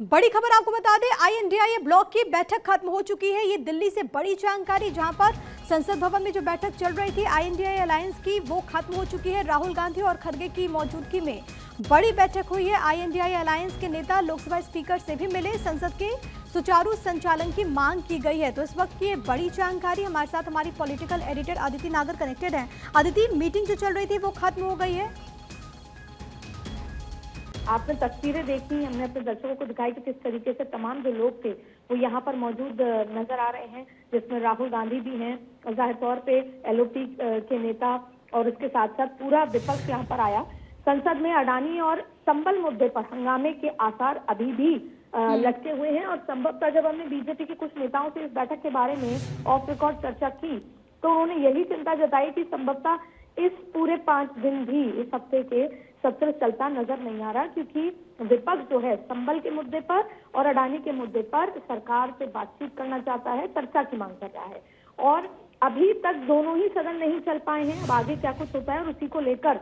बड़ी खबर आपको बता दें, INDIA ब्लॉक की बैठक खत्म हो चुकी है। ये दिल्ली से बड़ी जानकारी, जहां पर संसद भवन में जो बैठक चल रही थी INDIA अलायंस की, वो खत्म हो चुकी है। राहुल गांधी और खड़गे की मौजूदगी में बड़ी बैठक हुई है। INDIA अलायंस के नेता लोकसभा स्पीकर से भी मिले। संसद के सुचारू संचालन की मांग की गई है। तो इस वक्त की ये बड़ी जानकारी, हमारे साथ हमारी पॉलिटिकल एडिटर अदिति नागर कनेक्टेड है। अदिति, मीटिंग जो चल रही थी वो खत्म हो गई है। आपने तस्वीरें देखी, हमने अपने दर्शकों को दिखाई कि किस तरीके से तमाम जो लोग थे वो यहाँ पर मौजूद नजर आ रहे हैं, जिसमें राहुल गांधी भी हैं और जाहिर तौर पे LOP के नेता और इसके साथ साथ पूरा विपक्ष यहाँ पर आया। संसद में अडानी और संबल मुद्दे पर हंगामे के आसार अभी भी लटके हुए हैं और संभवतः जब हमने बीजेपी के कुछ नेताओं से इस बैठक के बारे में ऑफ रिकॉर्ड चर्चा की तो उन्होंने यही चिंता जताई कि संभवतः इस पूरे 5 दिन भी इस हफ्ते के सत्र चलता नजर नहीं आ रहा, क्योंकि विपक्ष जो है संबल के मुद्दे पर और अडानी के मुद्दे पर सरकार से बातचीत करना चाहता है, चर्चा की मांग कर रहा है और अभी तक दोनों ही सदन नहीं चल पाए हैं। अब आगे क्या कुछ होता है और उसी को लेकर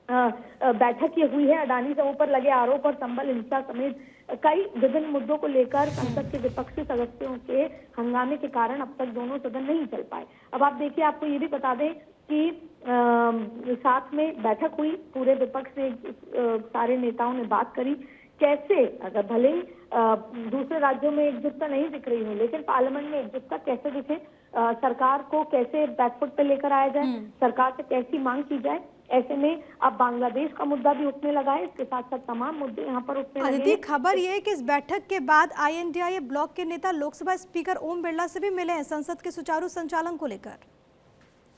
बैठक ये हुई है। अडानी समूह पर लगे आरोप और संबल हिंसा समेत कई विभिन्न मुद्दों को लेकर संसद के विपक्षी सदस्यों के हंगामे के कारण अब तक दोनों सदन नहीं चल पाए। अब आप देखिए, आपको ये भी बता दें कि साथ में बैठक हुई, पूरे विपक्ष से सारे नेताओं ने बात करी कैसे, अगर भले ही दूसरे राज्यों में एकजुटता नहीं दिख रही हो, लेकिन पार्लियामेंट में एकजुटता कैसे दिखे, सरकार को कैसे बैकफुट पे लेकर आया जाए, सरकार से कैसी मांग की जाए। ऐसे में अब बांग्लादेश का मुद्दा भी उठने लगा है, इसके साथ साथ तमाम मुद्दे यहाँ पर उठने लगे हैं। खबर ये है कि इस बैठक के बाद INDIA ब्लॉक के नेता लोकसभा स्पीकर ओम बिरला से भी मिले हैं संसद के सुचारू संचालन को लेकर।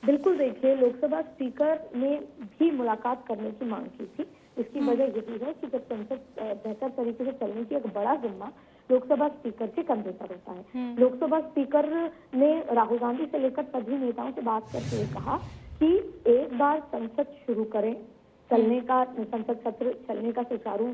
बिल्कुल, देखिए, लोकसभा स्पीकर ने भी मुलाकात करने की मांग की थी। इसकी वजह यही है कि जब संसद बेहतर तरीके से चलने की एक बड़ा जिम्मा लोकसभा स्पीकर के कंधे पर होता है। लोकसभा स्पीकर ने राहुल गांधी से लेकर सभी नेताओं से बात करते हुए कहा कि एक बार संसद शुरू करें, चलने का संसद सत्र चलने का सुचारू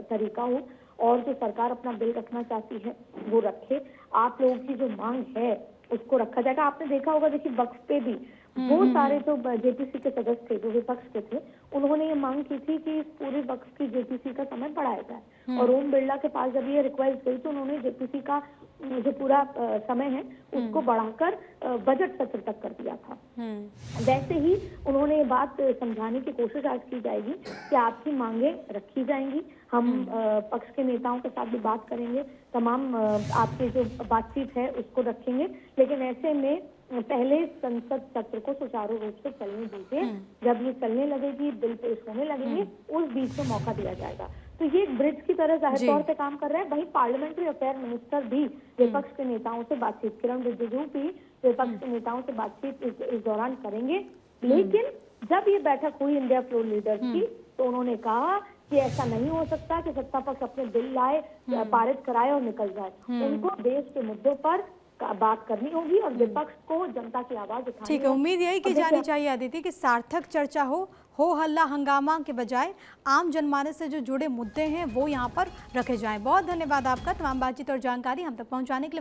तरीका हो और जो सरकार अपना बिल रखना चाहती है वो रखे। आप लोगों की जो मांग है उसको रखा जाएगा। आपने देखा होगा, देखिए, वक्फ पे भी वो सारे जो JPC के सदस्य थे, जो विपक्ष के थे, उन्होंने ये मांग की थी कि इस पूरे वक्फ की JPC का समय बढ़ाया जाए और ओम बिरला के पास जब ये रिक्वेस्ट गई तो उन्होंने JPC का जो पूरा समय है उसको बढ़ाकर बजट सत्र तक कर दिया था। वैसे ही उन्होंने ये बात समझाने की कोशिश आज की जाएगी कि आपकी मांगे रखी जाएंगी, हम पक्ष के नेताओं के साथ भी बात करेंगे, तमाम आपकी जो बातचीत है उसको रखेंगे, लेकिन ऐसे में पहले संसद सत्र को सुचारू रूप से चलने दीजिए। जब ये चलने लगेगी, बिल पेश होने लगेंगे, उस बीच में मौका दिया जाएगा। तो ये एक ब्रिज की तरह जाहिर तौर पे काम कर रहा है। वहीं पार्लियामेंट्री अफेयर मिनिस्टर भी विपक्ष के नेताओं से बातचीत, किरण रिजिजू भी विपक्ष के नेताओं से बातचीत इस दौरान करेंगे। लेकिन जब ये बैठक हुई इंडिया फ्लोर लीडर्स की तो उन्होंने कहा कि ऐसा नहीं हो सकता कि सत्ता पक्ष अपने बिल लाए, पारित कराए और निकल जाए। उनको देश के मुद्दों पर बात करनी होगी और विपक्ष को जनता की आवाज उठानी। ठीक है, उम्मीद यही की जानी चाहिए अदिति कि सार्थक चर्चा हो हल्ला हंगामा के बजाय आम जनमानस से जो जुड़े मुद्दे हैं वो यहाँ पर रखे जाएं। बहुत धन्यवाद आपका तमाम बातचीत और जानकारी हम तक पहुँचाने के लिए।